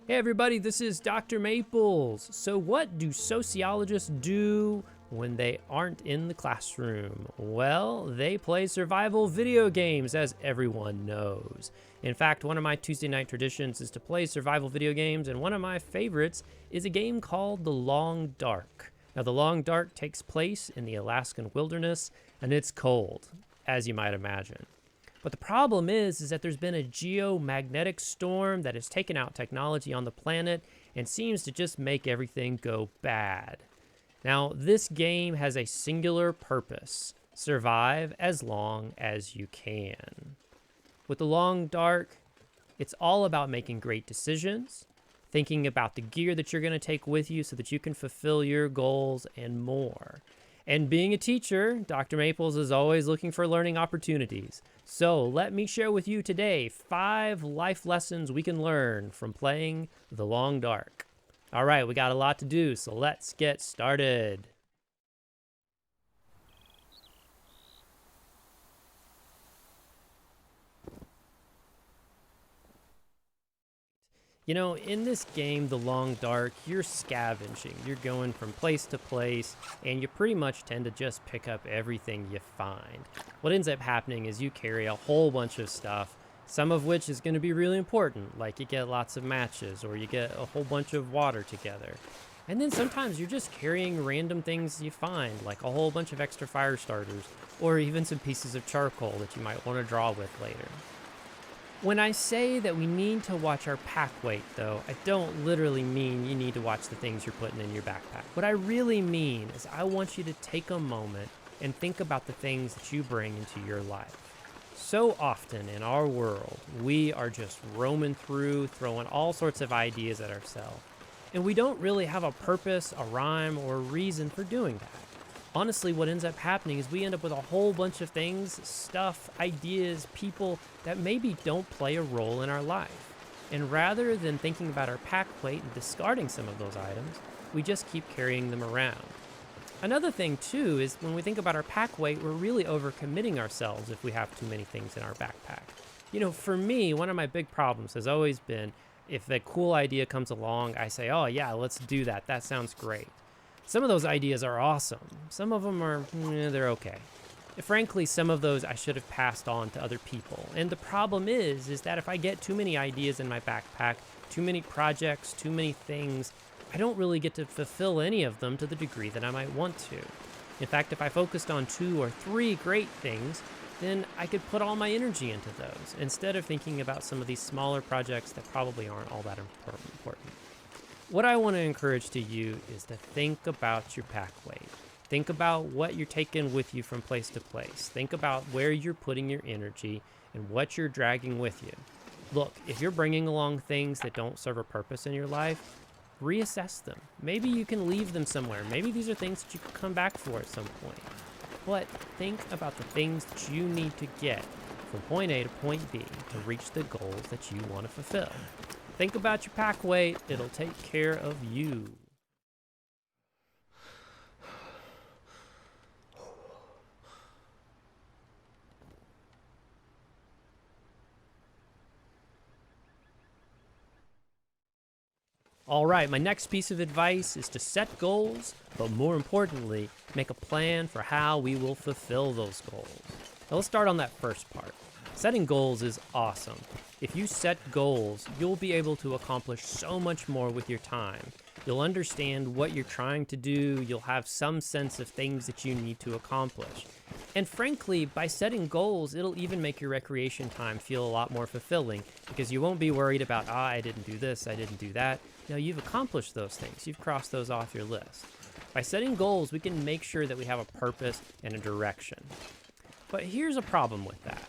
Hey everybody, this is Dr. Maples. So what do sociologists do when they aren't in the classroom? Well, they play survival video games, as everyone knows. In fact, one of my Tuesday night traditions is to play survival video games, and one of my favorites is a game called The Long Dark. Now, The Long Dark takes place in the Alaskan wilderness, and it's cold, as you might imagine. But the problem is that there's been a geomagnetic storm that has taken out technology on the planet and seems to just make everything go bad. Now, this game has a singular purpose: survive as long as you can. With The Long Dark, it's all about making great decisions, thinking about the gear that you're going to take with you so that you can fulfill your goals and more. And being a teacher, Dr. Maples is always looking for learning opportunities. So let me share with you today 5 life lessons we can learn from playing The Long Dark. All right, we got a lot to do, so let's get started. You know, in this game, The Long Dark, you're scavenging. You're going from place to place, and you pretty much tend to just pick up everything you find. What ends up happening is you carry a whole bunch of stuff, some of which is going to be really important, like you get lots of matches, or you get a whole bunch of water together. And then sometimes you're just carrying random things you find, like a whole bunch of extra fire starters, or even some pieces of charcoal that you might want to draw with later. When I say that we need to watch our pack weight, though, I don't literally mean you need to watch the things you're putting in your backpack. What I really mean is I want you to take a moment and think about the things that you bring into your life. So often in our world, we are just roaming through, throwing all sorts of ideas at ourselves. And we don't really have a purpose, a rhyme, or a reason for doing that. Honestly, what ends up happening is we end up with a whole bunch of things, stuff, ideas, people that maybe don't play a role in our life. And rather than thinking about our pack weight and discarding some of those items, we just keep carrying them around. Another thing too is when we think about our pack weight, we're really overcommitting ourselves if we have too many things in our backpack. You know, for me, one of my big problems has always been if a cool idea comes along, I say, oh yeah, let's do that. That sounds great. Some of those ideas are awesome. Some of them are, they're okay. Frankly, some of those I should have passed on to other people. And the problem is that if I get too many ideas in my backpack, too many projects, too many things, I don't really get to fulfill any of them to the degree that I might want to. In fact, if I focused on 2 or 3 great things, then I could put all my energy into those instead of thinking about some of these smaller projects that probably aren't all that important. What I want to encourage to you is to think about your pack weight. Think about what you're taking with you from place to place. Think about where you're putting your energy and what you're dragging with you. Look, if you're bringing along things that don't serve a purpose in your life, reassess them. Maybe you can leave them somewhere. Maybe these are things that you can come back for at some point. But think about the things that you need to get from point A to point B to reach the goals that you want to fulfill. Think about your pack weight. It'll take care of you. All right, my next piece of advice is to set goals, but more importantly, make a plan for how we will fulfill those goals. Now let's start on that first part. Setting goals is awesome. If you set goals, you'll be able to accomplish so much more with your time. You'll understand what you're trying to do. You'll have some sense of things that you need to accomplish. And frankly, by setting goals, it'll even make your recreation time feel a lot more fulfilling because you won't be worried about, I didn't do this, I didn't do that. No, you've accomplished those things. You've crossed those off your list. By setting goals, we can make sure that we have a purpose and a direction. But here's a problem with that.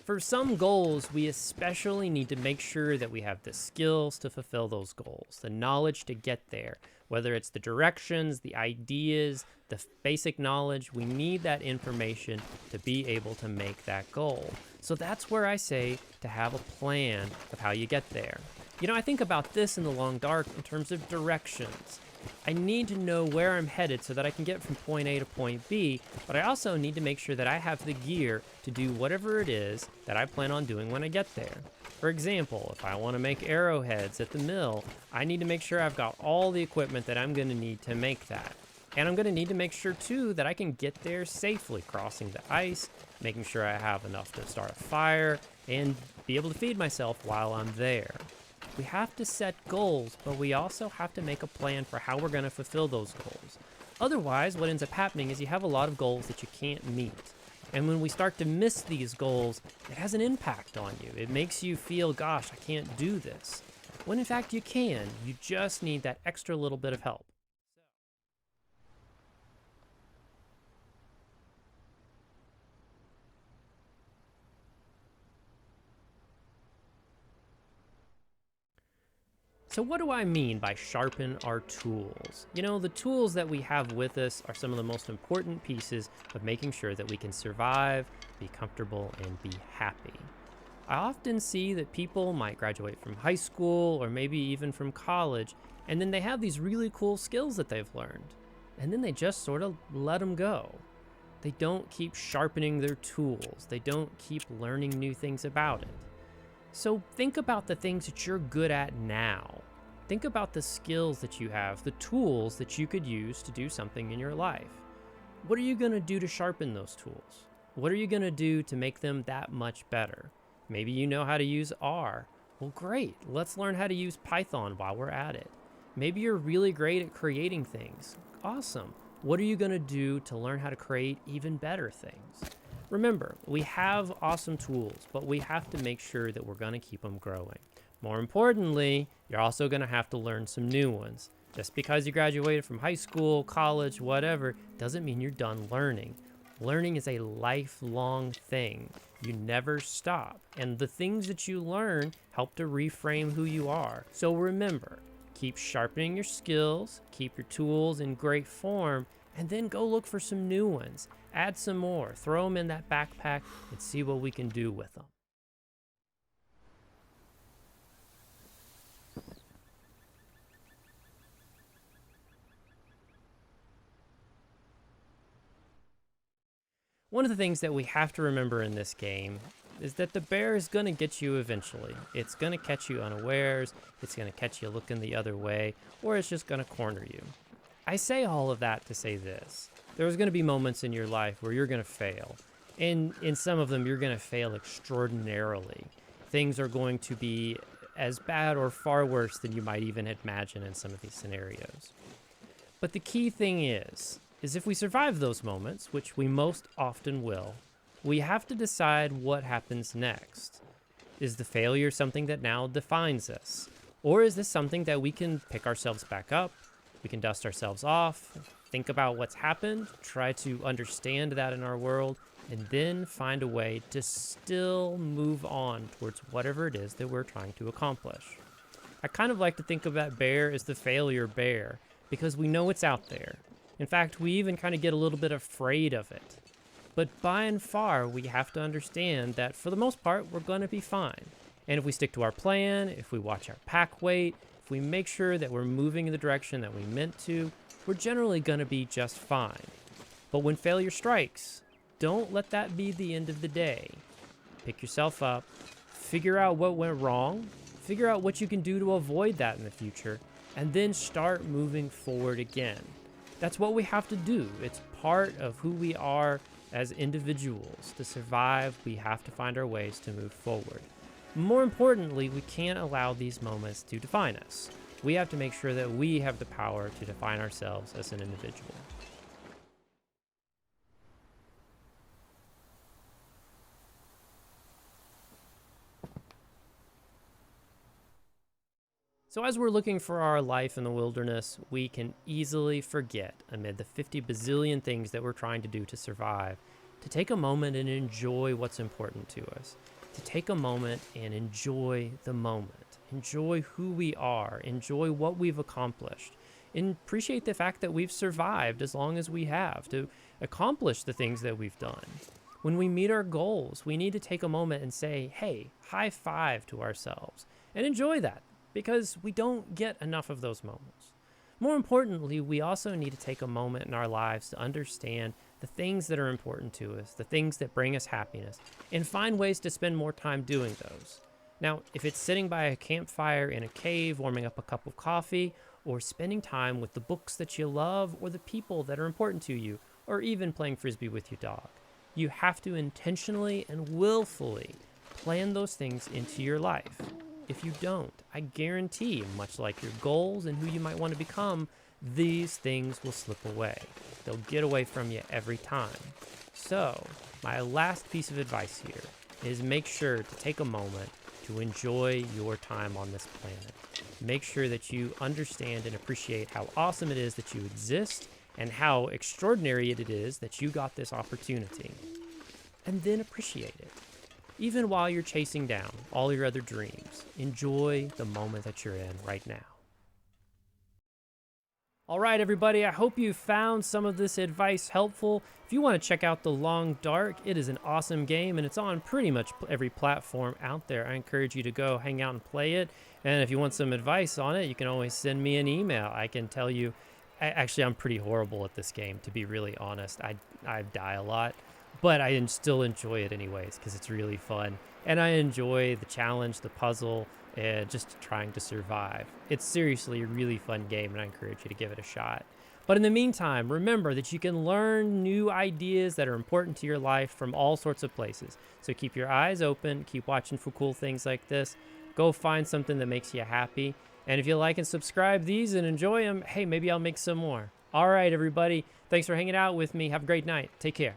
For some goals, we especially need to make sure that we have the skills to fulfill those goals, the knowledge to get there, whether it's the directions, the ideas, the basic knowledge. We need that information to be able to make that goal. So that's where I say to have a plan of how you get there. You know, I think about this in The Long Dark in terms of directions. I need to know where I'm headed so that I can get from point A to point B, but I also need to make sure that I have the gear to do whatever it is that I plan on doing when I get there. For example, if I want to make arrowheads at the mill, I need to make sure I've got all the equipment that I'm going to need to make that. And I'm going to need to make sure too that I can get there safely, crossing the ice, making sure I have enough to start a fire, and be able to feed myself while I'm there. We have to set goals, but we also have to make a plan for how we're going to fulfill those goals. Otherwise, what ends up happening is you have a lot of goals that you can't meet. And when we start to miss these goals, it has an impact on you. It makes you feel, gosh, I can't do this. When in fact you can. You just need that extra little bit of help. So what do I mean by sharpen our tools? You know, the tools that we have with us are some of the most important pieces of making sure that we can survive, be comfortable, and be happy. I often see that people might graduate from high school or maybe even from college, and then they have these really cool skills that they've learned, and then they just sort of let them go. They don't keep sharpening their tools. They don't keep learning new things about it. So think about the things that you're good at now. Think about the skills that you have, the tools that you could use to do something in your life. What are you going to do to sharpen those tools? What are you going to do to make them that much better? Maybe you know how to use R. Well, great. Let's learn how to use Python while we're at it. Maybe you're really great at creating things. Awesome. What are you going to do to learn how to create even better things? Remember, we have awesome tools, but we have to make sure that we're going to keep them growing. More importantly, you're also going to have to learn some new ones. Just because you graduated from high school, college, whatever, doesn't mean you're done learning. Learning is a lifelong thing. You never stop. And the things that you learn help to reframe who you are. So remember, keep sharpening your skills, keep your tools in great form, and then go look for some new ones. Add some more, throw them in that backpack, and see what we can do with them. One of the things that we have to remember in this game is that the bear is going to get you eventually. It's going to catch you unawares, it's going to catch you looking the other way, or it's just going to corner you. I say all of that to say this. There's going to be moments in your life where you're going to fail. And in some of them, you're going to fail extraordinarily. Things are going to be as bad or far worse than you might even imagine in some of these scenarios. But the key thing is if we survive those moments, which we most often will, we have to decide what happens next. Is the failure something that now defines us? Or is this something that we can pick ourselves back up? We can dust ourselves off, think about what's happened, try to understand that in our world, and then find a way to still move on towards whatever it is that we're trying to accomplish. I kind of like to think of that bear as the failure bear, because we know it's out there. In fact, we even kind of get a little bit afraid of it. But by and far, we have to understand that for the most part, we're going to be fine. And if we stick to our plan, if we watch our pack weight, if we make sure that we're moving in the direction that we meant to, we're generally going to be just fine. But when failure strikes, don't let that be the end of the day. Pick yourself up, figure out what went wrong, figure out what you can do to avoid that in the future, and then start moving forward again. That's what we have to do. It's part of who we are as individuals. To survive, we have to find our ways to move forward. More importantly, we can't allow these moments to define us. We have to make sure that we have the power to define ourselves as an individual. So as we're looking for our life in the wilderness, we can easily forget, amid the 50 bazillion things that we're trying to do to survive, to take a moment and enjoy what's important to us. To take a moment and enjoy the moment. Enjoy who we are. Enjoy what we've accomplished. And appreciate the fact that we've survived as long as we have to accomplish the things that we've done. When we meet our goals, we need to take a moment and say, hey, high five to ourselves. And enjoy that, because we don't get enough of those moments. More importantly, we also need to take a moment in our lives to understand the things that are important to us, the things that bring us happiness, and find ways to spend more time doing those. Now, if it's sitting by a campfire in a cave, warming up a cup of coffee, or spending time with the books that you love or the people that are important to you, or even playing frisbee with your dog, you have to intentionally and willfully plan those things into your life. If you don't, I guarantee, much like your goals and who you might want to become, these things will slip away. They'll get away from you every time. So, my last piece of advice here is make sure to take a moment to enjoy your time on this planet. Make sure that you understand and appreciate how awesome it is that you exist and how extraordinary it is that you got this opportunity. And then appreciate it. Even while you're chasing down all your other dreams, enjoy the moment that you're in right now. All right, everybody, I hope you found some of this advice helpful. If you want to check out The Long Dark, it is an awesome game, and it's on pretty much every platform out there. I encourage you to go hang out and play it. And if you want some advice on it, you can always send me an email. I can tell you, actually, I'm pretty horrible at this game, to be really honest. I die a lot, but I still enjoy it anyways because it's really fun. And I enjoy the challenge, the puzzle, and just trying to survive. It's seriously a really fun game, and I encourage you to give it a shot. But in the meantime, remember that you can learn new ideas that are important to your life from all sorts of places. So keep your eyes open, keep watching for cool things like this. Go find something that makes you happy. And if you like and subscribe these and enjoy them, hey, maybe I'll make some more. All right, everybody. Thanks for hanging out with me. Have a great night. Take care.